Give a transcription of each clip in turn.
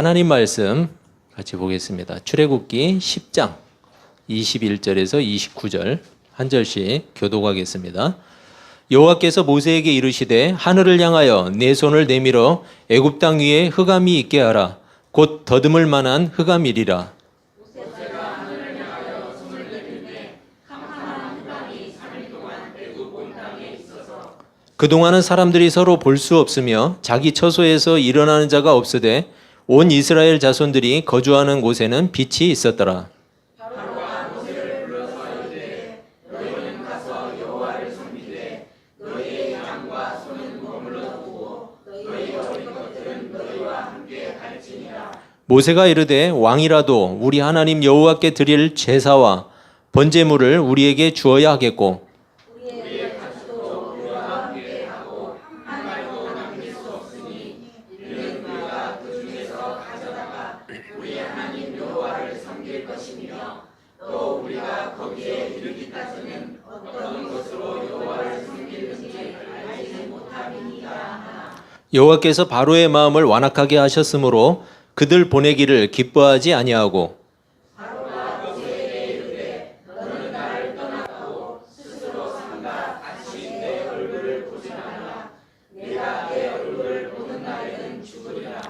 하나님 말씀 같이 보겠습니다. 출애굽기 10장 21절에서 29절 한 절씩 교독하겠습니다. 여호와께서 모세에게 이르시되 하늘을 향하여 내 손을 내밀어 애굽 땅 위에 흑암이 있게 하라. 곧 더듬을 만한 흑암이리라. 그동안은 사람들이 서로 볼 수 없으며 자기 처소에서 일어나는 자가 없으되 온 이스라엘 자손들이 거주하는 곳에는 빛이 있었더라. 모세가 이르되 왕이라도 우리 하나님 여호와께 드릴 제사와 번제물을 우리에게 주어야 하겠고 여호와께서 바로의 마음을 완악하게 하셨으므로 그들 보내기를 기뻐하지 아니하고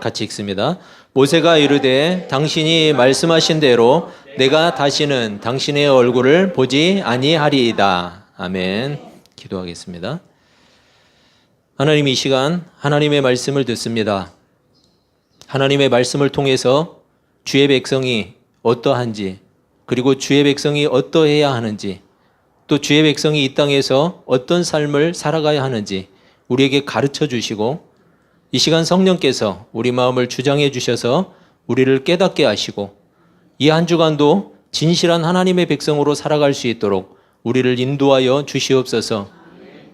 같이 읽습니다. 모세가 이르되 당신이 말씀하신 대로 내가 다시는 당신의 얼굴을 보지 아니하리이다. 아멘. 기도하겠습니다. 하나님, 이 시간 하나님의 말씀을 듣습니다. 하나님의 말씀을 통해서 주의 백성이 어떠한지, 그리고 주의 백성이 어떠해야 하는지, 또 주의 백성이 이 땅에서 어떤 삶을 살아가야 하는지 우리에게 가르쳐 주시고, 이 시간 성령께서 우리 마음을 주장해 주셔서 우리를 깨닫게 하시고, 이 한 주간도 진실한 하나님의 백성으로 살아갈 수 있도록 우리를 인도하여 주시옵소서.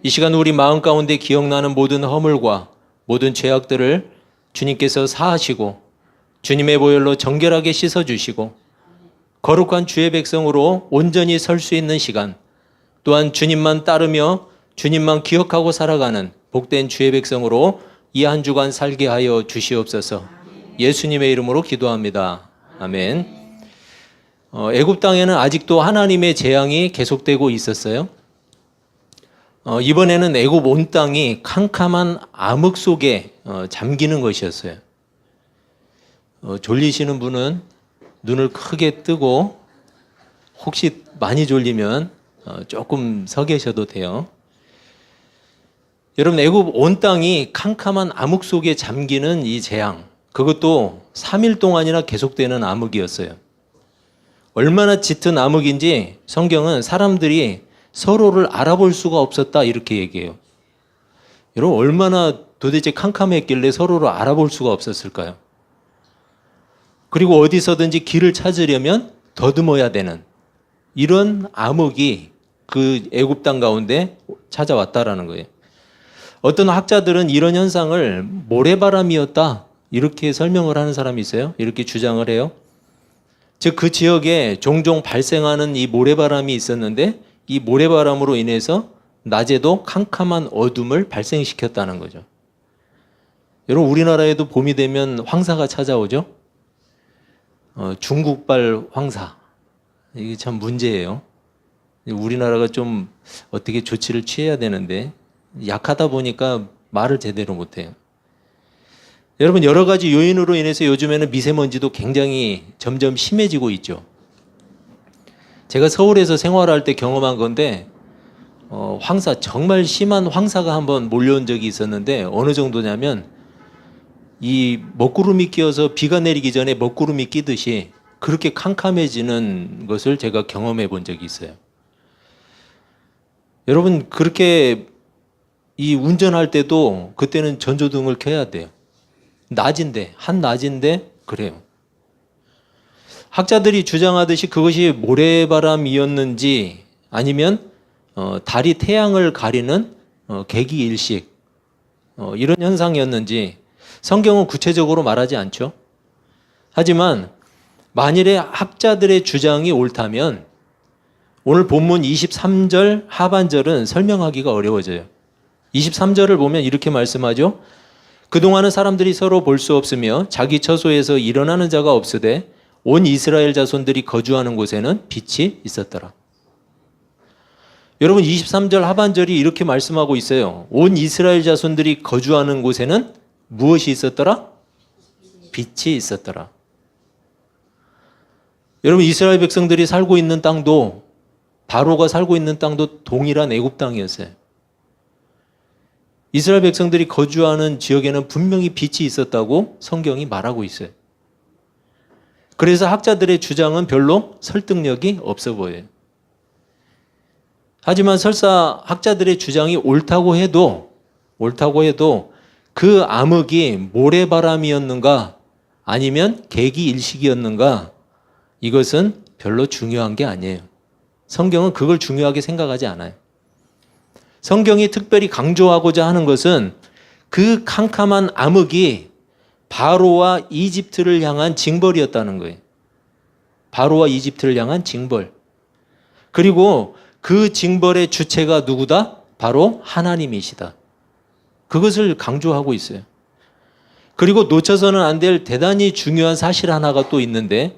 이 시간 우리 마음 가운데 기억나는 모든 허물과 모든 죄악들을 주님께서 사하시고 주님의 보혈로 정결하게 씻어주시고 거룩한 주의 백성으로 온전히 설 수 있는 시간, 또한 주님만 따르며 주님만 기억하고 살아가는 복된 주의 백성으로 이 한 주간 살게 하여 주시옵소서. 예수님의 이름으로 기도합니다. 아멘. 애굽 땅에는 아직도 하나님의 재앙이 계속되고 있었어요. 이번에는 애굽 온 땅이 캄캄한 암흑 속에 잠기는 것이었어요. 졸리시는 분은 눈을 크게 뜨고 혹시 많이 졸리면 조금 서 계셔도 돼요. 여러분, 애굽 온 땅이 캄캄한 암흑 속에 잠기는 이 재앙, 그것도 3일 동안이나 계속되는 암흑이었어요. 얼마나 짙은 암흑인지 성경은 사람들이 서로를 알아볼 수가 없었다 이렇게 얘기해요. 여러분, 얼마나 도대체 캄캄했길래 서로를 알아볼 수가 없었을까요? 그리고 어디서든지 길을 찾으려면 더듬어야 되는 이런 암흑이 그 애굽 땅 가운데 찾아왔다라는 거예요. 어떤 학자들은 이런 현상을 모래바람이었다 이렇게 설명을 하는 사람이 있어요. 이렇게 주장을 해요. 즉 그 지역에 종종 발생하는 이 모래바람이 있었는데 이 모래바람으로 인해서 낮에도 캄캄한 어둠을 발생시켰다는 거죠. 여러분, 우리나라에도 봄이 되면 황사가 찾아오죠. 중국발 황사, 이게 참 문제예요. 우리나라가 좀 어떻게 조치를 취해야 되는데 약하다 보니까 말을 제대로 못해요. 여러분, 여러 가지 요인으로 인해서 요즘에는 미세먼지도 굉장히 점점 심해지고 있죠. 제가 서울에서 생활할 때 경험한 건데 황사, 정말 심한 황사가 한번 몰려온 적이 있었는데 어느 정도냐면 이 먹구름이 끼어서 비가 내리기 전에 먹구름이 끼듯이 그렇게 캄캄해지는 것을 제가 경험해 본 적이 있어요. 여러분, 그렇게 이 운전할 때도 그때는 전조등을 켜야 돼요. 낮인데, 한낮인데 그래요. 학자들이 주장하듯이 그것이 모래바람이었는지 아니면 달이 태양을 가리는 개기일식 이런 현상이었는지 성경은 구체적으로 말하지 않죠. 하지만 만일에 학자들의 주장이 옳다면 오늘 본문 23절 하반절은 설명하기가 어려워져요. 23절을 보면 이렇게 말씀하죠. 그동안은 사람들이 서로 볼 수 없으며 자기 처소에서 일어나는 자가 없으되 온 이스라엘 자손들이 거주하는 곳에는 빛이 있었더라. 여러분 23절 하반절이 이렇게 말씀하고 있어요. 온 이스라엘 자손들이 거주하는 곳에는 무엇이 있었더라? 빛이 있었더라. 여러분 이스라엘 백성들이 살고 있는 땅도 바로가 살고 있는 땅도 동일한 애굽 땅이었어요. 이스라엘 백성들이 거주하는 지역에는 분명히 빛이 있었다고 성경이 말하고 있어요. 그래서 학자들의 주장은 별로 설득력이 없어 보여요. 하지만 설사 학자들의 주장이 옳다고 해도 그 암흑이 모래바람이었는가 아니면 계기일식이었는가 이것은 별로 중요한 게 아니에요. 성경은 그걸 중요하게 생각하지 않아요. 성경이 특별히 강조하고자 하는 것은 그 캄캄한 암흑이 바로와 이집트를 향한 징벌이었다는 거예요. 바로와 이집트를 향한 징벌. 그리고 그 징벌의 주체가 누구다? 바로 하나님이시다. 그것을 강조하고 있어요. 그리고 놓쳐서는 안 될 대단히 중요한 사실 하나가 또 있는데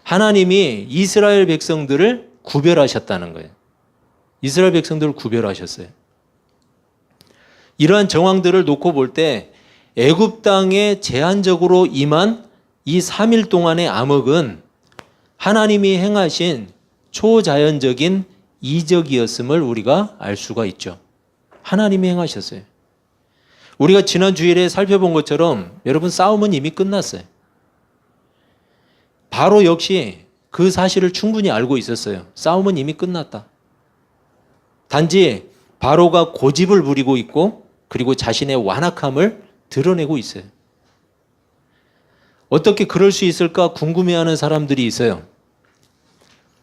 하나님이 이스라엘 백성들을 구별하셨다는 거예요. 이스라엘 백성들을 구별하셨어요. 이러한 정황들을 놓고 볼 때 애굽 땅에 제한적으로 임한 이 3일 동안의 암흑은 하나님이 행하신 초자연적인 이적이었음을 우리가 알 수가 있죠. 하나님이 행하셨어요. 우리가 지난 주일에 살펴본 것처럼 여러분 싸움은 이미 끝났어요. 바로 역시 그 사실을 충분히 알고 있었어요. 싸움은 이미 끝났다. 단지 바로가 고집을 부리고 있고 그리고 자신의 완악함을 드러내고 있어요. 어떻게 그럴 수 있을까 궁금해하는 사람들이 있어요.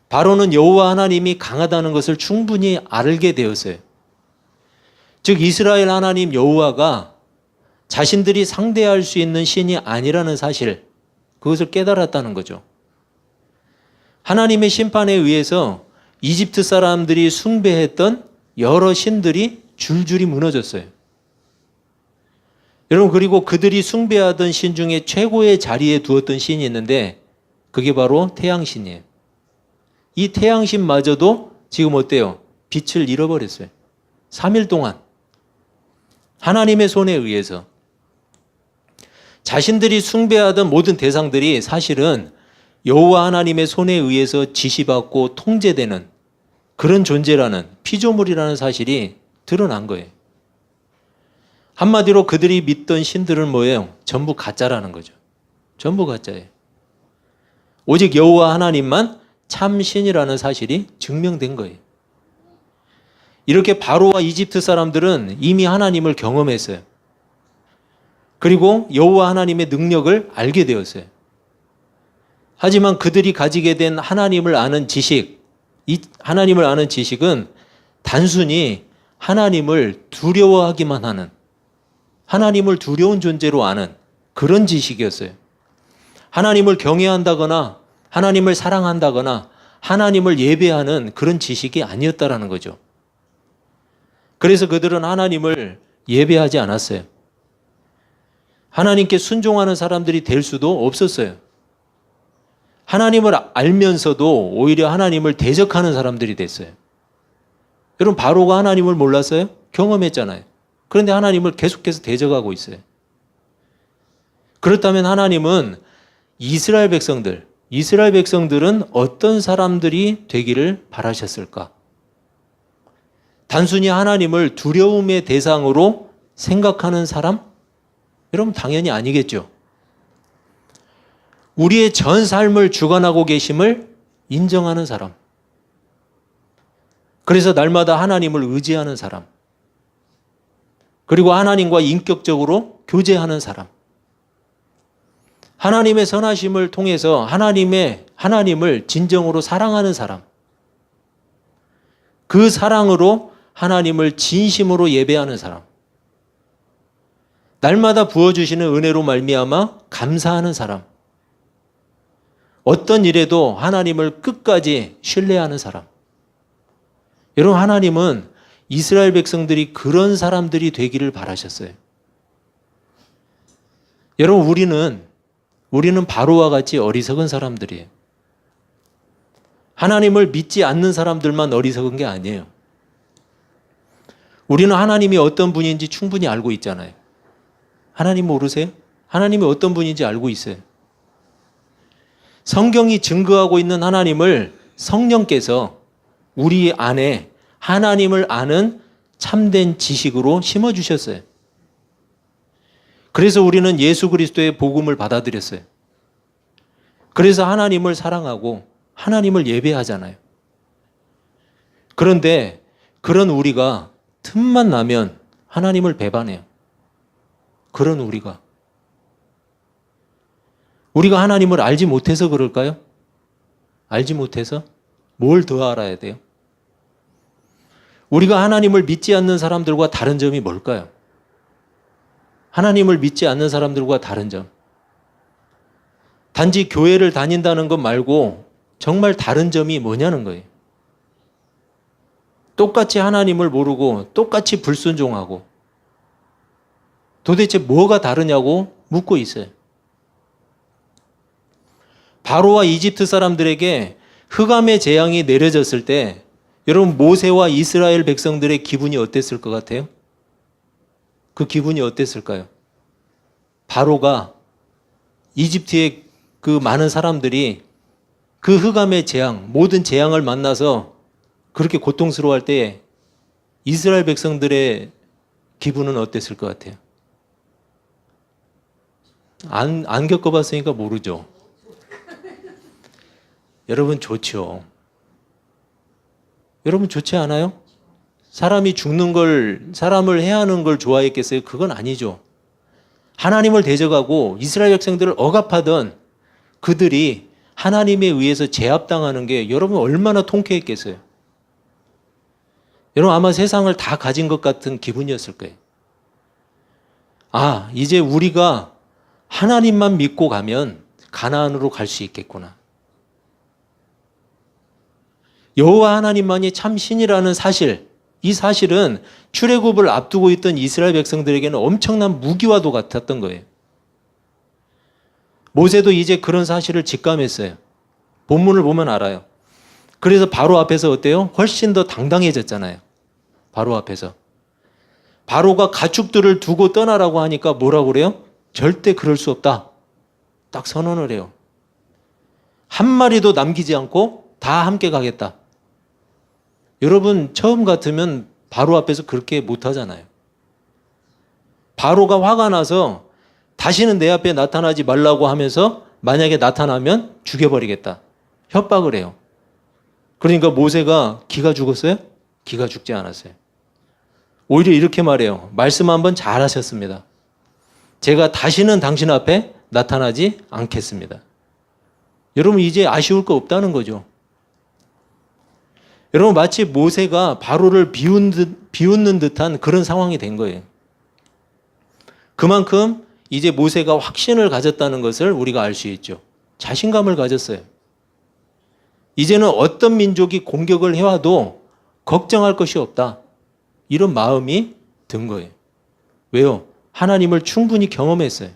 바로는 여호와 하나님이 강하다는 것을 충분히 알게 되었어요. 즉 이스라엘 하나님 여호와가 자신들이 상대할 수 있는 신이 아니라는 사실, 그것을 깨달았다는 거죠. 하나님의 심판에 의해서 이집트 사람들이 숭배했던 여러 신들이 줄줄이 무너졌어요. 여러분 그리고 그들이 숭배하던 신 중에 최고의 자리에 두었던 신이 있는데 그게 바로 태양신이에요. 이 태양신마저도 지금 어때요? 빛을 잃어버렸어요. 3일 동안 하나님의 손에 의해서 자신들이 숭배하던 모든 대상들이 사실은 여호와 하나님의 손에 의해서 지시받고 통제되는 그런 존재라는 피조물이라는 사실이 드러난 거예요. 한마디로 그들이 믿던 신들은 뭐예요? 전부 가짜라는 거죠. 전부 가짜예요. 오직 여호와 하나님만 참 신이라는 사실이 증명된 거예요. 이렇게 바로와 이집트 사람들은 이미 하나님을 경험했어요. 그리고 여호와 하나님의 능력을 알게 되었어요. 하지만 그들이 가지게 된 하나님을 아는 지식, 이 하나님을 아는 지식은 단순히 하나님을 두려워하기만 하는, 하나님을 두려운 존재로 아는 그런 지식이었어요. 하나님을 경외한다거나 하나님을 사랑한다거나 하나님을 예배하는 그런 지식이 아니었다라는 거죠. 그래서 그들은 하나님을 예배하지 않았어요. 하나님께 순종하는 사람들이 될 수도 없었어요. 하나님을 알면서도 오히려 하나님을 대적하는 사람들이 됐어요. 여러분 바로가 하나님을 몰랐어요? 경험했잖아요. 그런데 하나님을 계속해서 대적하고 있어요. 그렇다면 하나님은 이스라엘 백성들은 어떤 사람들이 되기를 바라셨을까? 단순히 하나님을 두려움의 대상으로 생각하는 사람? 여러분 당연히 아니겠죠. 우리의 전 삶을 주관하고 계심을 인정하는 사람. 그래서 날마다 하나님을 의지하는 사람. 그리고 하나님과 인격적으로 교제하는 사람. 하나님의 선하심을 통해서 하나님을 진정으로 사랑하는 사람. 그 사랑으로 하나님을 진심으로 예배하는 사람. 날마다 부어주시는 은혜로 말미암아 감사하는 사람. 어떤 일에도 하나님을 끝까지 신뢰하는 사람. 여러분 하나님은 이스라엘 백성들이 그런 사람들이 되기를 바라셨어요. 여러분, 우리는 바로와 같이 어리석은 사람들이에요. 하나님을 믿지 않는 사람들만 어리석은 게 아니에요. 우리는 하나님이 어떤 분인지 충분히 알고 있잖아요. 하나님 모르세요? 하나님이 어떤 분인지 알고 있어요. 성경이 증거하고 있는 하나님을 성령께서 우리 안에 하나님을 아는 참된 지식으로 심어주셨어요. 그래서 우리는 예수 그리스도의 복음을 받아들였어요. 그래서 하나님을 사랑하고 하나님을 예배하잖아요. 그런데 그런 우리가 틈만 나면 하나님을 배반해요. 그런 우리가 하나님을 알지 못해서 그럴까요? 알지 못해서? 뭘 더 알아야 돼요? 우리가 하나님을 믿지 않는 사람들과 다른 점이 뭘까요? 하나님을 믿지 않는 사람들과 다른 점. 단지 교회를 다닌다는 것 말고 정말 다른 점이 뭐냐는 거예요. 똑같이 하나님을 모르고 똑같이 불순종하고 도대체 뭐가 다르냐고 묻고 있어요. 바로와 이집트 사람들에게 흑암의 재앙이 내려졌을 때 여러분 모세와 이스라엘 백성들의 기분이 어땠을 것 같아요? 그 기분이 어땠을까요? 바로가 이집트의 그 많은 사람들이 그 흑암의 재앙, 모든 재앙을 만나서 그렇게 고통스러워할 때 이스라엘 백성들의 기분은 어땠을 것 같아요? 안 겪어봤으니까 모르죠. 여러분 좋죠. 여러분 좋지 않아요? 사람이 죽는 걸, 사람을 해하는 걸 좋아했겠어요? 그건 아니죠. 하나님을 대적하고 이스라엘 백성들을 억압하던 그들이 하나님에 의해서 제압당하는 게 여러분 얼마나 통쾌했겠어요? 여러분 아마 세상을 다 가진 것 같은 기분이었을 거예요. 아, 이제 우리가 하나님만 믿고 가면 가나안으로 갈 수 있겠구나. 여호와 하나님만이 참 신이라는 사실, 이 사실은 출애굽을 앞두고 있던 이스라엘 백성들에게는 엄청난 무기와도 같았던 거예요. 모세도 이제 그런 사실을 직감했어요. 본문을 보면 알아요. 그래서 바로 앞에서 어때요? 훨씬 더 당당해졌잖아요. 바로 앞에서. 바로가 가축들을 두고 떠나라고 하니까 뭐라고 그래요? 절대 그럴 수 없다. 딱 선언을 해요. 한 마리도 남기지 않고 다 함께 가겠다. 여러분 처음 같으면 바로 앞에서 그렇게 못하잖아요. 바로가 화가 나서 다시는 내 앞에 나타나지 말라고 하면서 만약에 나타나면 죽여버리겠다. 협박을 해요. 그러니까 모세가 기가 죽었어요? 기가 죽지 않았어요. 오히려 이렇게 말해요. 말씀 한번 잘하셨습니다. 제가 다시는 당신 앞에 나타나지 않겠습니다. 여러분 이제 아쉬울 거 없다는 거죠. 여러분 마치 모세가 바로를 비웃는 듯한 그런 상황이 된 거예요. 그만큼 이제 모세가 확신을 가졌다는 것을 우리가 알 수 있죠. 자신감을 가졌어요. 이제는 어떤 민족이 공격을 해와도 걱정할 것이 없다. 이런 마음이 든 거예요. 왜요? 하나님을 충분히 경험했어요.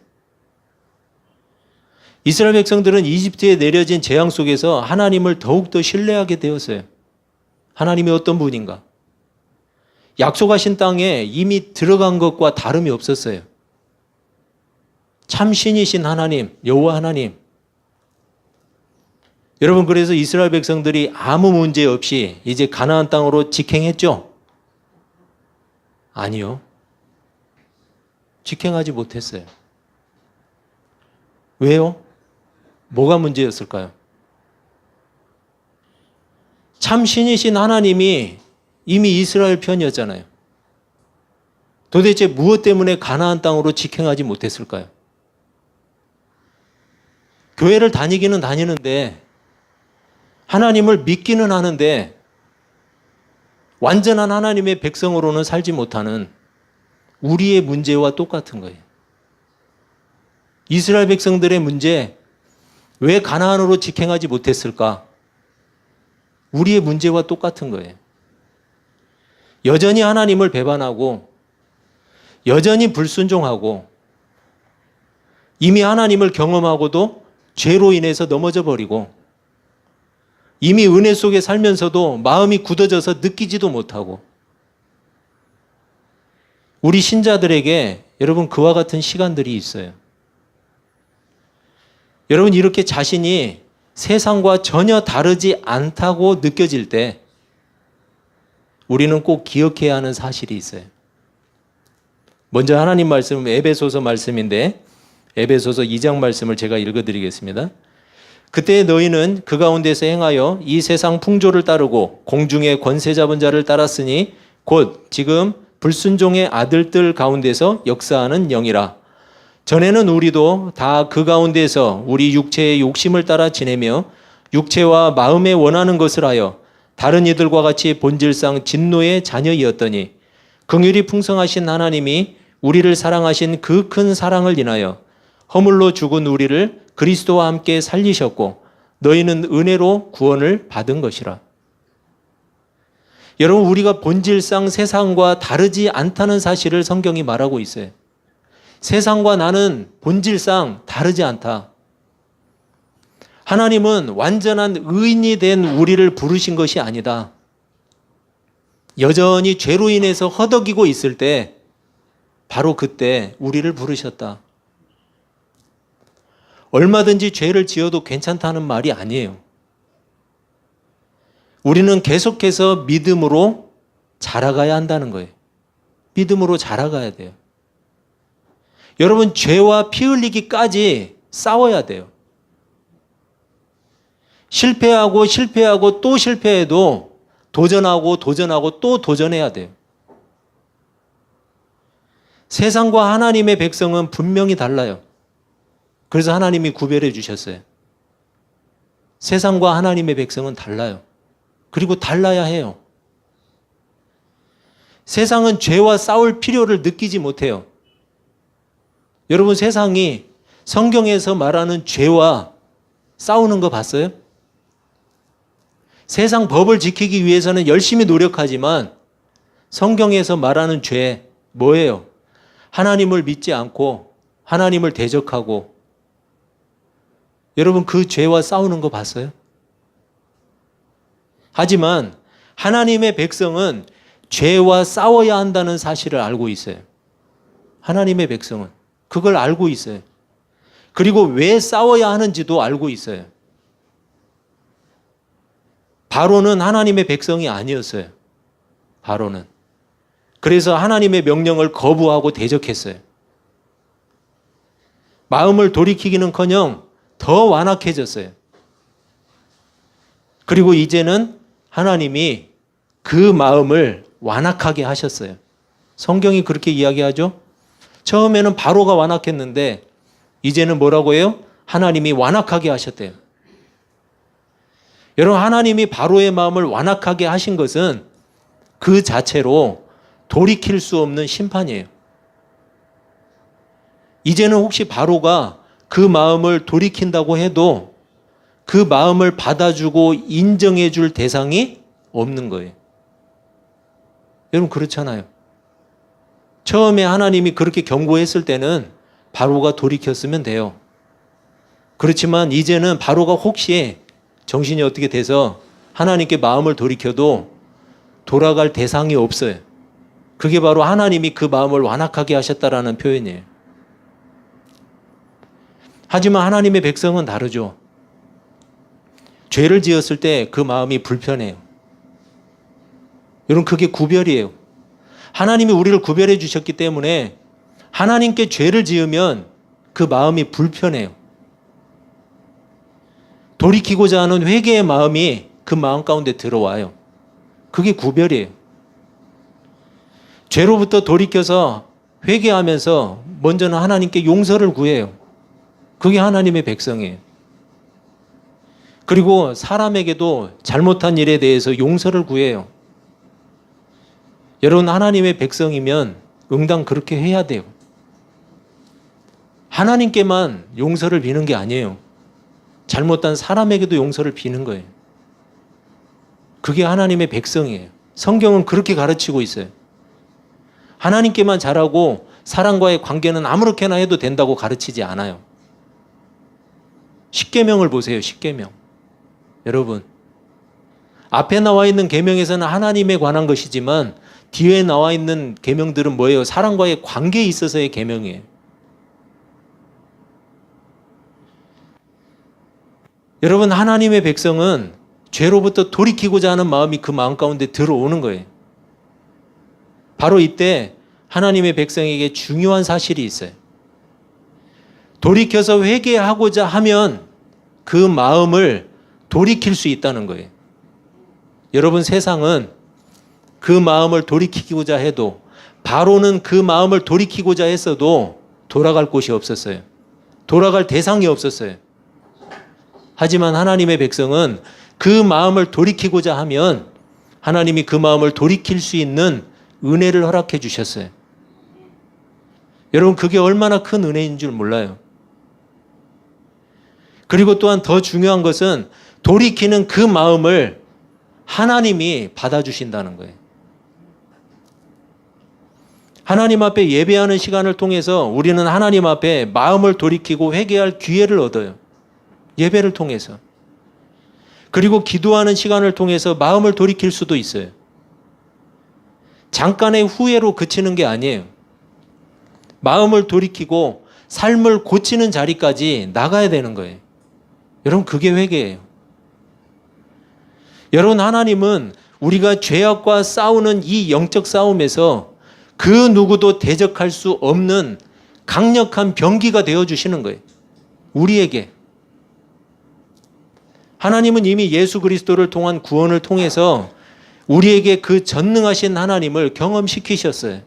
이스라엘 백성들은 이집트에 내려진 재앙 속에서 하나님을 더욱더 신뢰하게 되었어요. 하나님이 어떤 분인가? 약속하신 땅에 이미 들어간 것과 다름이 없었어요. 참 신이신 하나님, 여호와 하나님. 여러분 그래서 이스라엘 백성들이 아무 문제 없이 이제 가나안 땅으로 직행했죠? 아니요. 직행하지 못했어요. 왜요? 뭐가 문제였을까요? 참 신이신 하나님이 이미 이스라엘 편이었잖아요. 도대체 무엇 때문에 가나안 땅으로 직행하지 못했을까요? 교회를 다니기는 다니는데 하나님을 믿기는 하는데 완전한 하나님의 백성으로는 살지 못하는 우리의 문제와 똑같은 거예요. 이스라엘 백성들의 문제, 왜 가나안으로 직행하지 못했을까? 우리의 문제와 똑같은 거예요. 여전히 하나님을 배반하고 여전히 불순종하고 이미 하나님을 경험하고도 죄로 인해서 넘어져 버리고 이미 은혜 속에 살면서도 마음이 굳어져서 느끼지도 못하고 우리 신자들에게 여러분 그와 같은 시간들이 있어요. 여러분 이렇게 자신이 세상과 전혀 다르지 않다고 느껴질 때 우리는 꼭 기억해야 하는 사실이 있어요. 먼저 하나님 말씀 에베소서 말씀인데 에베소서 2장 말씀을 제가 읽어드리겠습니다. 그때 너희는 그 가운데서 행하여 이 세상 풍조를 따르고 공중의 권세 잡은 자를 따랐으니 곧 지금 불순종의 아들들 가운데서 역사하는 영이라. 전에는 우리도 다 그 가운데서 우리 육체의 욕심을 따라 지내며 육체와 마음에 원하는 것을 하여 다른 이들과 같이 본질상 진노의 자녀이었더니 긍휼이 풍성하신 하나님이 우리를 사랑하신 그 큰 사랑을 인하여 허물로 죽은 우리를 그리스도와 함께 살리셨고 너희는 은혜로 구원을 받은 것이라. 여러분 우리가 본질상 세상과 다르지 않다는 사실을 성경이 말하고 있어요. 세상과 나는 본질상 다르지 않다. 하나님은 완전한 의인이 된 우리를 부르신 것이 아니다. 여전히 죄로 인해서 허덕이고 있을 때 바로 그때 우리를 부르셨다. 얼마든지 죄를 지어도 괜찮다는 말이 아니에요. 우리는 계속해서 믿음으로 자라가야 한다는 거예요. 믿음으로 자라가야 돼요. 여러분 죄와 피 흘리기까지 싸워야 돼요. 실패하고 또 실패해도 도전하고 또 도전해야 돼요. 세상과 하나님의 백성은 분명히 달라요. 그래서 하나님이 구별해 주셨어요. 세상과 하나님의 백성은 달라요. 그리고 달라야 해요. 세상은 죄와 싸울 필요를 느끼지 못해요. 여러분 세상이 성경에서 말하는 죄와 싸우는 거 봤어요? 세상 법을 지키기 위해서는 열심히 노력하지만 성경에서 말하는 죄 뭐예요? 하나님을 믿지 않고 하나님을 대적하고 여러분 그 죄와 싸우는 거 봤어요? 하지만 하나님의 백성은 죄와 싸워야 한다는 사실을 알고 있어요. 하나님의 백성은 그걸 알고 있어요. 그리고 왜 싸워야 하는지도 알고 있어요. 바로는 하나님의 백성이 아니었어요. 바로는. 그래서 하나님의 명령을 거부하고 대적했어요. 마음을 돌이키기는커녕 더 완악해졌어요. 그리고 이제는 하나님이 그 마음을 완악하게 하셨어요. 성경이 그렇게 이야기하죠. 처음에는 바로가 완악했는데 이제는 뭐라고 해요? 하나님이 완악하게 하셨대요. 여러분 하나님이 바로의 마음을 완악하게 하신 것은 그 자체로 돌이킬 수 없는 심판이에요. 이제는 혹시 바로가 그 마음을 돌이킨다고 해도 그 마음을 받아주고 인정해 줄 대상이 없는 거예요. 여러분 그렇잖아요. 처음에 하나님이 그렇게 경고했을 때는 바로가 돌이켰으면 돼요. 그렇지만 이제는 바로가 혹시 정신이 어떻게 돼서 하나님께 마음을 돌이켜도 돌아갈 대상이 없어요. 그게 바로 하나님이 그 마음을 완악하게 하셨다라는 표현이에요. 하지만 하나님의 백성은 다르죠. 죄를 지었을 때 그 마음이 불편해요. 여러분 그게 구별이에요. 하나님이 우리를 구별해 주셨기 때문에 하나님께 죄를 지으면 그 마음이 불편해요. 돌이키고자 하는 회개의 마음이 그 마음 가운데 들어와요. 그게 구별이에요. 죄로부터 돌이켜서 회개하면서 먼저는 하나님께 용서를 구해요. 그게 하나님의 백성이에요. 그리고 사람에게도 잘못한 일에 대해서 용서를 구해요. 여러분 하나님의 백성이면 응당 그렇게 해야 돼요. 하나님께만 용서를 비는 게 아니에요. 잘못한 사람에게도 용서를 비는 거예요. 그게 하나님의 백성이에요. 성경은 그렇게 가르치고 있어요. 하나님께만 잘하고 사람과의 관계는 아무렇게나 해도 된다고 가르치지 않아요. 십계명을 보세요. 십계명. 여러분, 앞에 나와 있는 계명에서는 하나님에 관한 것이지만 뒤에 나와 있는 계명들은 뭐예요? 사람과의 관계에 있어서의 계명이에요. 여러분, 하나님의 백성은 죄로부터 돌이키고자 하는 마음이 그 마음 가운데 들어오는 거예요. 바로 이때 하나님의 백성에게 중요한 사실이 있어요. 돌이켜서 회개하고자 하면 그 마음을 돌이킬 수 있다는 거예요. 여러분, 세상은 그 마음을 돌이키고자 해도, 바로는 그 마음을 돌이키고자 했어도 돌아갈 곳이 없었어요. 돌아갈 대상이 없었어요. 하지만 하나님의 백성은 그 마음을 돌이키고자 하면 하나님이 그 마음을 돌이킬 수 있는 은혜를 허락해 주셨어요. 여러분, 그게 얼마나 큰 은혜인 줄 몰라요. 그리고 또한 더 중요한 것은 돌이키는 그 마음을 하나님이 받아주신다는 거예요. 하나님 앞에 예배하는 시간을 통해서 우리는 하나님 앞에 마음을 돌이키고 회개할 기회를 얻어요. 예배를 통해서. 그리고 기도하는 시간을 통해서 마음을 돌이킬 수도 있어요. 잠깐의 후회로 그치는 게 아니에요. 마음을 돌이키고 삶을 고치는 자리까지 나가야 되는 거예요. 여러분, 그게 회개예요. 여러분, 하나님은 우리가 죄악과 싸우는 이 영적 싸움에서 그 누구도 대적할 수 없는 강력한 병기가 되어주시는 거예요. 우리에게. 하나님은 이미 예수 그리스도를 통한 구원을 통해서 우리에게 그 전능하신 하나님을 경험시키셨어요.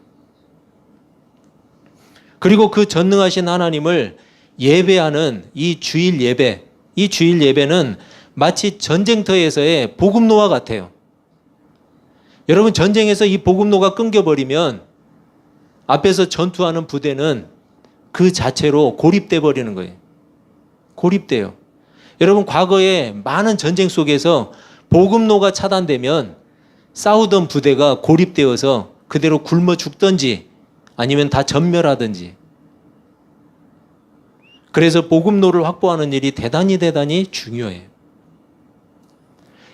그리고 그 전능하신 하나님을 예배하는 이 주일 예배, 이 주일 예배는 마치 전쟁터에서의 보급로와 같아요. 여러분, 전쟁에서 이 보급로가 끊겨버리면 앞에서 전투하는 부대는 그 자체로 고립돼 버리는 거예요. 고립돼요. 여러분, 과거에 많은 전쟁 속에서 보급로가 차단되면 싸우던 부대가 고립되어서 그대로 굶어 죽든지 아니면 다 전멸하든지. 그래서 보급로를 확보하는 일이 대단히 중요해요.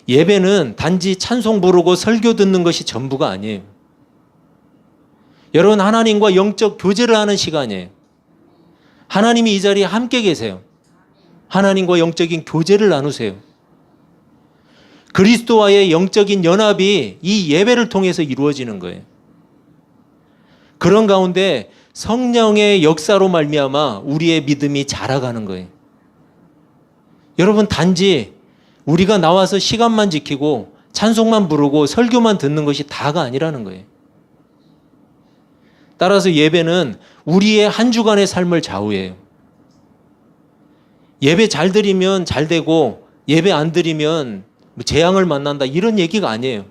예배는 단지 찬송 부르고 설교 듣는 것이 전부가 아니에요. 여러분, 하나님과 영적 교제를 하는 시간이에요. 하나님이 이 자리에 함께 계세요. 하나님과 영적인 교제를 나누세요. 그리스도와의 영적인 연합이 이 예배를 통해서 이루어지는 거예요. 그런 가운데 성령의 역사로 말미암아 우리의 믿음이 자라가는 거예요. 여러분, 단지 우리가 나와서 시간만 지키고 찬송만 부르고 설교만 듣는 것이 다가 아니라는 거예요. 따라서 예배는 우리의 한 주간의 삶을 좌우해요. 예배 잘 드리면 잘 되고 예배 안 드리면 재앙을 만난다, 이런 얘기가 아니에요.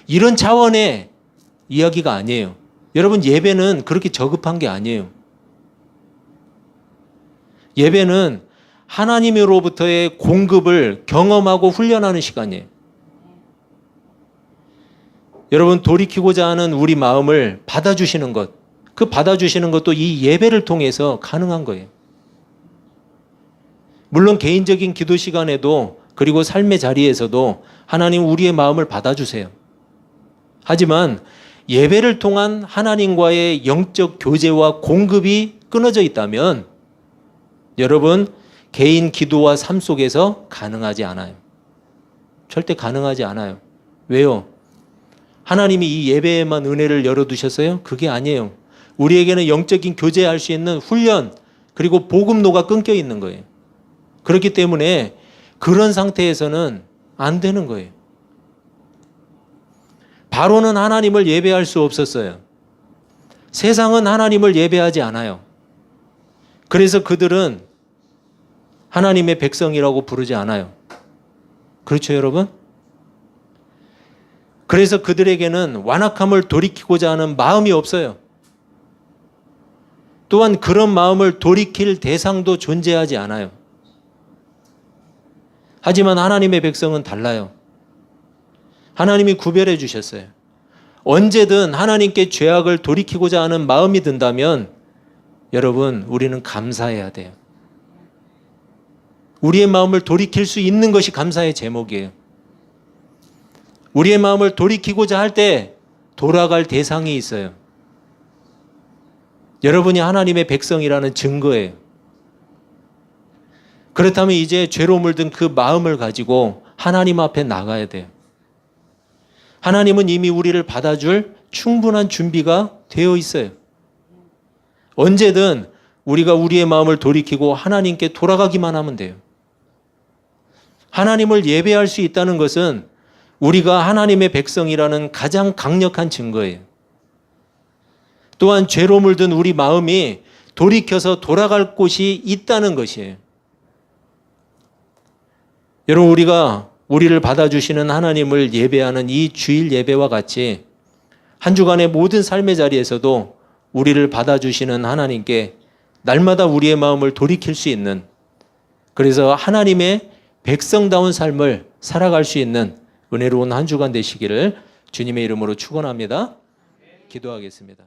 이런 차원의 이야기가 아니에요. 여러분, 예배는 그렇게 저급한 게 아니에요. 예배는 하나님으로부터의 공급을 경험하고 훈련하는 시간이에요. 여러분, 돌이키고자 하는 우리 마음을 받아주시는 것, 그 받아주시는 것도 이 예배를 통해서 가능한 거예요. 물론 개인적인 기도 시간에도, 그리고 삶의 자리에서도 하나님 우리의 마음을 받아주세요. 하지만 예배를 통한 하나님과의 영적 교제와 공급이 끊어져 있다면 여러분, 개인 기도와 삶 속에서 가능하지 않아요. 절대 가능하지 않아요. 왜요? 하나님이 이 예배에만 은혜를 열어두셨어요? 그게 아니에요. 우리에게는 영적인 교제할 수 있는 훈련, 그리고 복음로가 끊겨 있는 거예요. 그렇기 때문에 그런 상태에서는 안 되는 거예요. 바로는 하나님을 예배할 수 없었어요. 세상은 하나님을 예배하지 않아요. 그래서 그들은 하나님의 백성이라고 부르지 않아요. 그렇죠, 여러분? 그래서 그들에게는 완악함을 돌이키고자 하는 마음이 없어요. 또한 그런 마음을 돌이킬 대상도 존재하지 않아요. 하지만 하나님의 백성은 달라요. 하나님이 구별해 주셨어요. 언제든 하나님께 죄악을 돌이키고자 하는 마음이 든다면 여러분, 우리는 감사해야 돼요. 우리의 마음을 돌이킬 수 있는 것이 감사의 제목이에요. 우리의 마음을 돌이키고자 할 때 돌아갈 대상이 있어요. 여러분이 하나님의 백성이라는 증거예요. 그렇다면 이제 죄로 물든 그 마음을 가지고 하나님 앞에 나가야 돼요. 하나님은 이미 우리를 받아줄 충분한 준비가 되어 있어요. 언제든 우리가 우리의 마음을 돌이키고 하나님께 돌아가기만 하면 돼요. 하나님을 예배할 수 있다는 것은 우리가 하나님의 백성이라는 가장 강력한 증거예요. 또한 죄로 물든 우리 마음이 돌이켜서 돌아갈 곳이 있다는 것이에요. 여러분, 우리가 우리를 받아주시는 하나님을 예배하는 이 주일 예배와 같이 한 주간의 모든 삶의 자리에서도 우리를 받아주시는 하나님께 날마다 우리의 마음을 돌이킬 수 있는, 그래서 하나님의 백성다운 삶을 살아갈 수 있는 은혜로운 한 주간 되시기를 주님의 이름으로 축원합니다. 기도하겠습니다.